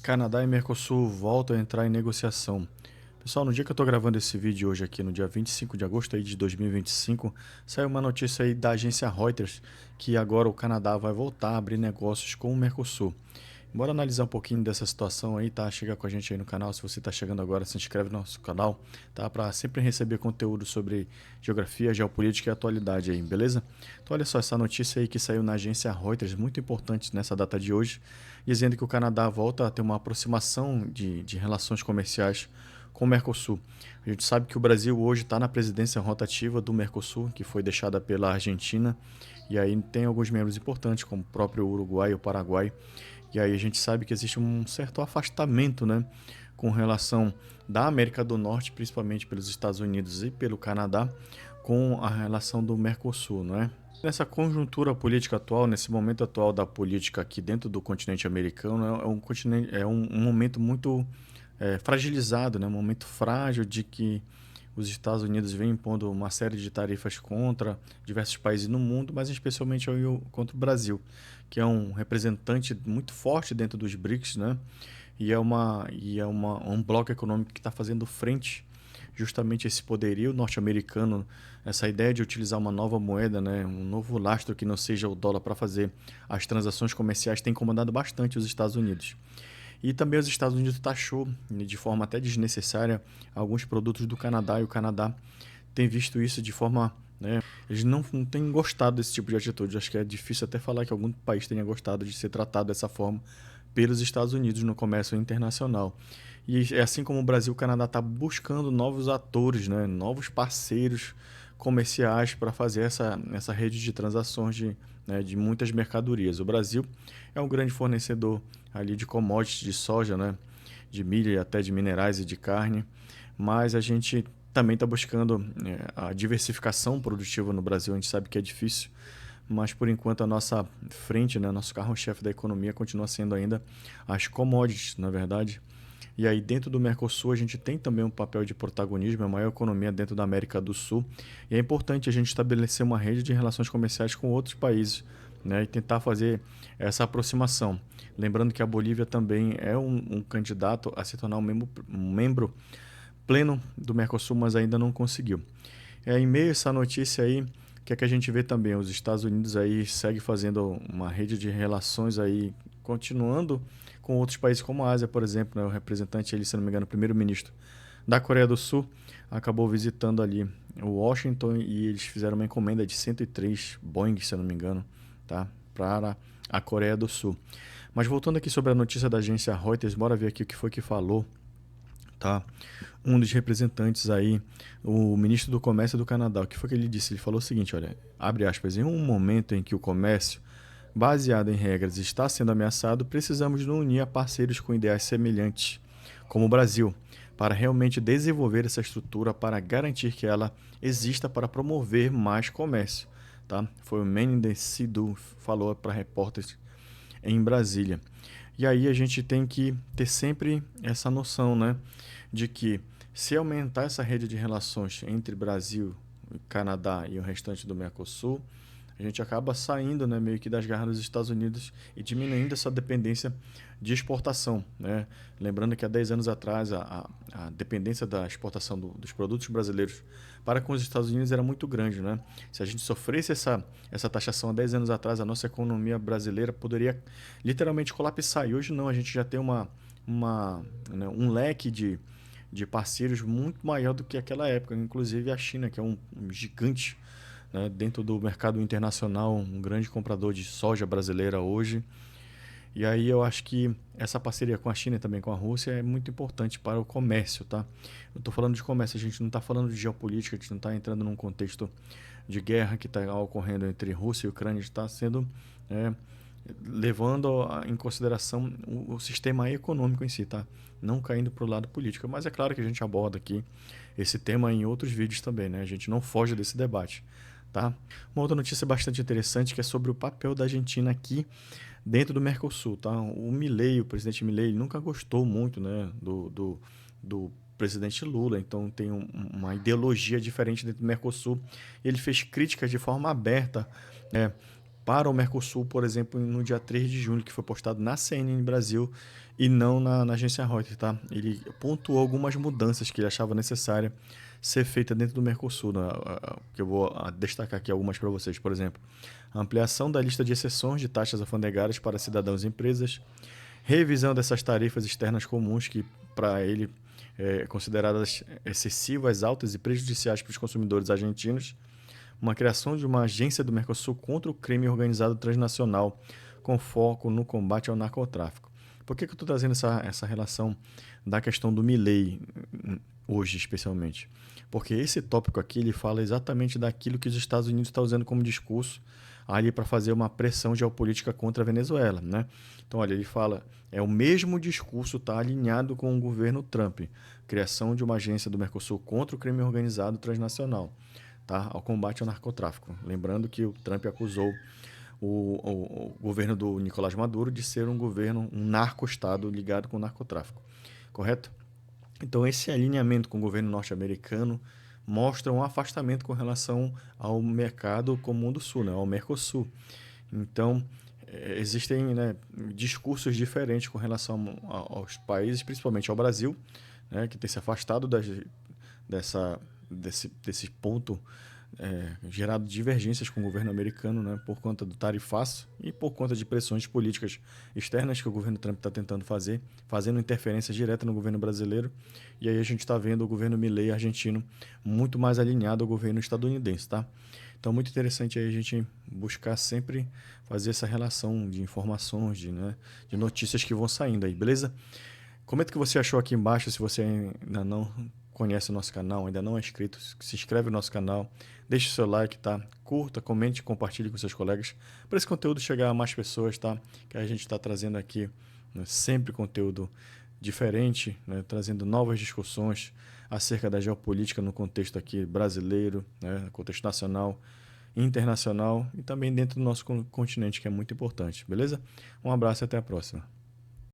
Canadá e Mercosul voltam a entrar em negociação. Pessoal, no dia que eu estou gravando esse vídeo hoje aqui, no dia 25 de agosto aí de 2025, saiu uma notícia aí da agência Reuters que agora o Canadá vai voltar a abrir negócios com o Mercosul. Bora analisar um pouquinho dessa situação aí, tá? Chega com a gente aí no canal. Se você está chegando agora, se inscreve no nosso canal, tá? Para sempre receber conteúdo sobre geografia, geopolítica e atualidade aí, beleza? Então olha só essa notícia aí que saiu na agência Reuters, muito importante nessa data de hoje, dizendo que o Canadá volta a ter uma aproximação de relações comerciais com o Mercosul. A gente sabe que o Brasil hoje está na presidência rotativa do Mercosul, que foi deixada pela Argentina, e aí tem alguns membros importantes, como o próprio Uruguai e o Paraguai. E aí a gente sabe que existe um certo afastamento, né, com relação da América do Norte, principalmente pelos Estados Unidos e pelo Canadá, com a relação do Mercosul, não é? Nessa conjuntura política atual, nesse momento atual da política aqui dentro do continente americano, é um momento muito fragilizado, né? Um momento frágil de que os Estados Unidos vêm impondo uma série de tarifas contra diversos países no mundo, mas especialmente contra o Brasil, que é um representante muito forte dentro dos BRICS, né? Um bloco econômico que está fazendo frente justamente a esse poderio norte-americano, essa ideia de utilizar uma nova moeda, né, um novo lastro que não seja o dólar para fazer as transações comerciais, tem incomodado bastante os Estados Unidos. E também os Estados Unidos taxou, de forma até desnecessária, alguns produtos do Canadá, e o Canadá tem visto isso de forma, né, eles não têm gostado desse tipo de atitude. Acho que é difícil até falar que algum país tenha gostado de ser tratado dessa forma pelos Estados Unidos no comércio internacional. E é assim como o Brasil, o Canadá está buscando novos atores, né, novos parceiros comerciais para fazer essa rede de transações de muitas mercadorias. O Brasil é um grande fornecedor ali de commodities, de soja, né, de milho e até de minerais e de carne, mas a gente também está buscando a diversificação produtiva no Brasil. A gente sabe que é difícil, mas por enquanto a nossa frente, né, nosso carro-chefe da economia continua sendo ainda as commodities, na verdade. E aí dentro do Mercosul a gente tem também um papel de protagonismo, é a maior economia dentro da América do Sul, e é importante a gente estabelecer uma rede de relações comerciais com outros países, né, e tentar fazer essa aproximação. Lembrando que a Bolívia também é um candidato a se tornar um membro pleno do Mercosul, mas ainda não conseguiu. Em meio a essa notícia aí, o que é que a gente vê também? Os Estados Unidos aí segue fazendo uma rede de relações aí, continuando com outros países como a Ásia, por exemplo, né? O representante, ele, se não me engano, o primeiro-ministro da Coreia do Sul, acabou visitando ali o Washington e eles fizeram uma encomenda de 103 Boeing, se eu não me engano, tá? Para a Coreia do Sul. Mas voltando aqui sobre a notícia da agência Reuters, bora ver aqui o que foi que falou, tá? Um dos representantes aí, o ministro do Comércio do Canadá, o que foi que ele disse? Ele falou o seguinte, olha, abre aspas, em um momento em que o comércio, baseado em regras, está sendo ameaçado, precisamos nos unir a parceiros com ideais semelhantes, como o Brasil, para realmente desenvolver essa estrutura para garantir que ela exista para promover mais comércio, tá? Foi o Mendes Sidhu falou para repórteres em Brasília. E aí a gente tem que ter sempre essa noção, né, de que se aumentar essa rede de relações entre Brasil, Canadá e o restante do Mercosul, a gente acaba saindo, né, meio que das garras dos Estados Unidos e diminuindo essa dependência de exportação, né? Lembrando que há 10 anos atrás a dependência da exportação dos produtos brasileiros para com os Estados Unidos era muito grande, né? Se a gente sofresse essa taxação há 10 anos atrás, a nossa economia brasileira poderia literalmente colapsar. E hoje não, a gente já tem né, um leque de parceiros muito maior do que aquela época, inclusive a China, que é um gigante, né, dentro do mercado internacional, um grande comprador de soja brasileira hoje. E aí eu acho que essa parceria com a China e também com a Rússia é muito importante para o comércio, tá? Eu estou falando de comércio, a gente não está falando de geopolítica, a gente não está entrando num contexto de guerra que está ocorrendo entre Rússia e Ucrânia, está sendo levando em consideração o sistema econômico em si, tá? Não caindo para o lado político. Mas é claro que a gente aborda aqui esse tema em outros vídeos também, né? A gente não foge desse debate, tá? Uma outra notícia bastante interessante que é sobre o papel da Argentina aqui dentro do Mercosul, tá? O presidente Milei, ele nunca gostou muito, né, do presidente Lula, então tem uma ideologia diferente dentro do Mercosul. Ele fez críticas de forma aberta, né, para o Mercosul, por exemplo, no dia 3 de junho, que foi postado na CNN Brasil e não na agência Reuters, tá? Ele pontuou algumas mudanças que ele achava necessária ser feita dentro do Mercosul, né? Que eu vou destacar aqui algumas para vocês. Por exemplo, a ampliação da lista de exceções de taxas alfandegárias para cidadãos e empresas, revisão dessas tarifas externas comuns que, para ele, consideradas excessivas, altas e prejudiciais para os consumidores argentinos, uma criação de uma agência do Mercosul contra o crime organizado transnacional, com foco no combate ao narcotráfico. Por que eu estou trazendo essa relação da questão do Milei hoje, especialmente? Porque esse tópico aqui ele fala exatamente daquilo que os Estados Unidos estão usando como discurso ali para fazer uma pressão geopolítica contra a Venezuela, né? Então, olha, ele fala, o mesmo discurso está alinhado com o governo Trump, criação de uma agência do Mercosul contra o crime organizado transnacional, tá? Ao combate ao narcotráfico. Lembrando que o Trump acusou o governo do Nicolás Maduro de ser um governo, um narco-estado ligado com o narcotráfico, correto? Então, esse alinhamento com o governo norte-americano mostra um afastamento com relação ao mercado comum do Sul, né? Ao Mercosul. Então, existem, né, discursos diferentes com relação aos países, principalmente ao Brasil, né, que tem se afastado desse ponto gerado divergências com o governo americano, né, por conta do tarifaço e por conta de pressões políticas externas que o governo Trump está tentando fazer, fazendo interferência direta no governo brasileiro. E aí a gente está vendo o governo Milei argentino muito mais alinhado ao governo estadunidense, tá? Então, muito interessante aí a gente buscar sempre fazer essa relação de informações, de notícias que vão saindo aí, beleza? Comenta o que você achou aqui embaixo. Se você ainda não conhece o nosso canal, ainda não é inscrito, se inscreve no nosso canal, deixe o seu like, tá? Curta, comente, compartilhe com seus colegas para esse conteúdo chegar a mais pessoas, tá? Que a gente está trazendo aqui, né, sempre conteúdo diferente, né, trazendo novas discussões acerca da geopolítica no contexto aqui brasileiro, né, no contexto nacional, internacional e também dentro do nosso continente, que é muito importante, beleza? Um abraço e até a próxima.